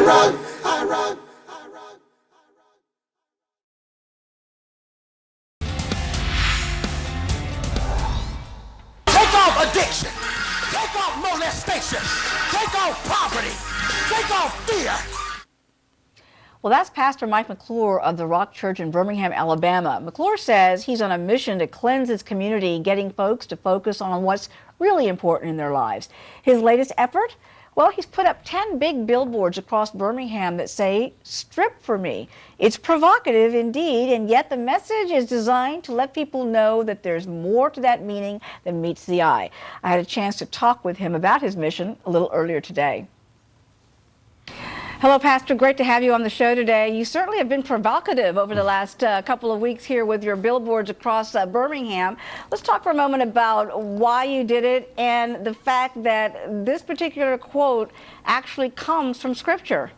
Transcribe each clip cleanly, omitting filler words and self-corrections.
run, I run. Take off addiction. Take off molestation. Take off poverty. Take off fear. Well, that's Pastor Mike McClure of the Rock Church in Birmingham, Alabama. McClure says he's on a mission to cleanse his community, getting folks to focus on what's really important in their lives. His latest effort? Well, he's put up 10 big billboards across Birmingham that say, "Strip for me." It's provocative indeed, and yet the message is designed to let people know that there's more to that meaning than meets the eye. I had a chance to talk with him about his mission a little earlier today. Hello, Pastor. Great to have you on the show today. You certainly have been provocative over the last couple of weeks here with your billboards across Birmingham. Let's talk for a moment about why you did it and the fact that this particular quote actually comes from Scripture.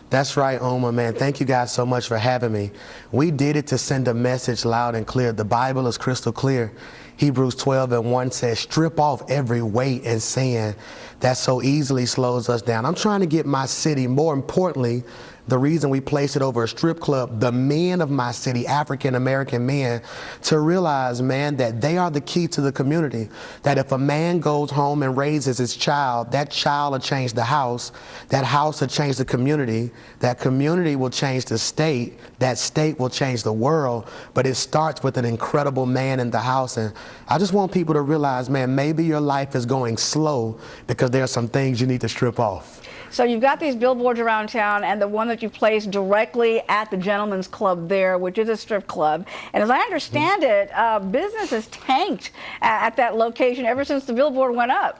That's right, Oma, man. Thank you guys so much for having me. We did it to send a message loud and clear. The Bible is crystal clear. Hebrews 12:1 says, strip off every weight and sin that so easily slows us down. I'm trying to get my city, more importantly, the reason we place it over a strip club, the men of my city, African-American men, to realize, man, that they are the key to the community. That if a man goes home and raises his child, that child will change the house, that house will change the community, that community will change the state, that state will change the world, but it starts with an incredible man in the house. And I just want people to realize, man, maybe your life is going slow because there are some things you need to strip off. So you've got these billboards around town, and the one that you placed directly at the Gentleman's Club there, which is a strip club. And as I understand it, business has tanked at that location ever since the billboard went up.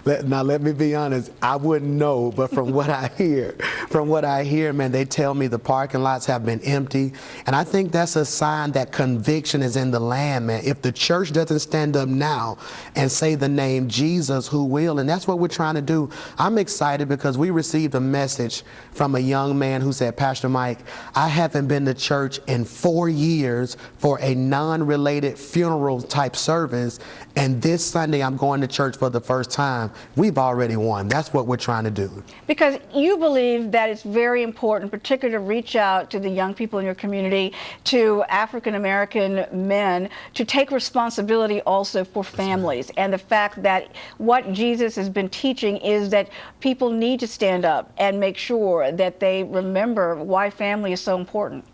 Now, let me be honest, I wouldn't know, but from what I hear, man, they tell me the parking lots have been empty. And I think that's a sign that conviction is in the land, man. If the church doesn't stand up now and say the name Jesus, who will? And that's what we're trying to do. I'm excited because we received a message from a young man who said, Pastor Mike, I haven't been to church in 4 years for a non-related funeral type service. And this Sunday, I'm going to church for the first time. We've already won. That's what we're trying to do. Because you believe that it's very important, particularly to reach out to the young people in your community, to African American men, to take responsibility also for families. And the fact that what Jesus has been teaching is that people need to stand up and make sure that they remember why family is so important.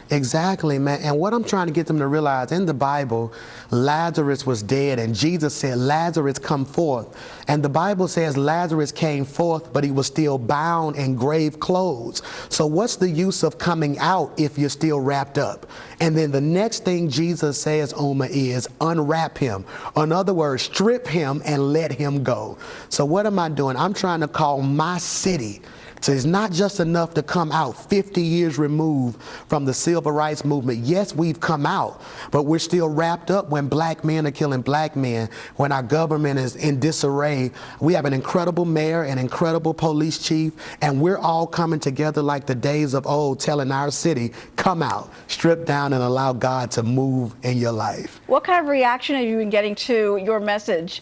Exactly, man. And what I'm trying to get them to realize, in the Bible, Lazarus was dead, and Jesus said, Lazarus, come forth. And the Bible says Lazarus came forth, but he was still bound in grave clothes. So what's the use of coming out if you're still wrapped up? And then the next thing Jesus says, Oma, is unwrap him. In other words, strip him and let him go. So what am I doing? I'm trying to call my city. So it's not just enough to come out 50 years removed from the civil rights movement. Yes, we've come out, but we're still wrapped up when black men are killing black men, when our government is in disarray. We have an incredible mayor, an incredible police chief, and we're all coming together like the days of old, telling our city, come out, strip down, and allow God to move in your life. What kind of reaction have you been getting to your message?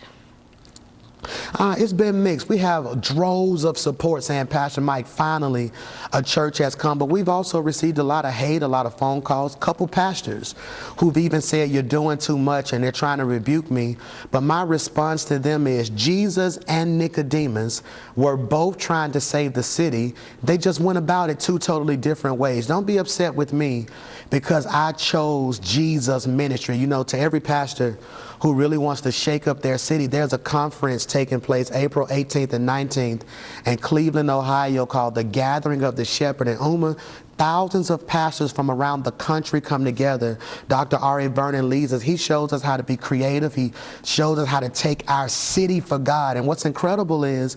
It's been mixed. We have droves of support saying, Pastor Mike, finally a church has come. But we've also received a lot of hate, a lot of phone calls, a couple pastors who've even said you're doing too much and they're trying to rebuke me. But my response to them is Jesus and Nicodemus were both trying to save the city. They just went about it two totally different ways. Don't be upset with me because I chose Jesus' ministry. You know, to every pastor who really wants to shake up their city, there's a conference taking place April 18th and 19th in Cleveland, Ohio, called the Gathering of the Shepherd. And Uma, thousands of pastors from around the country come together. Dr. Ari Vernon leads us. He shows us how to be creative. He shows us how to take our city for God. And what's incredible is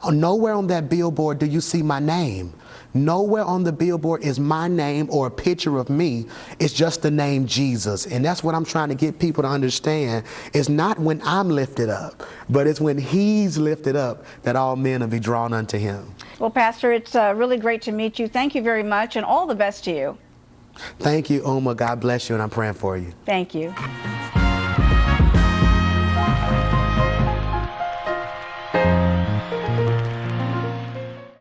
nowhere on that billboard do you see my name. Nowhere on the billboard is my name or a picture of me. It's just the name Jesus. And that's what I'm trying to get people to understand. It's not when I'm lifted up, but it's when he's lifted up that all men will be drawn unto him. Well, Pastor, it's really great to meet you. Thank you very much, and all the best to you. Thank you, Uma. God bless you, and I'm praying for you. Thank you.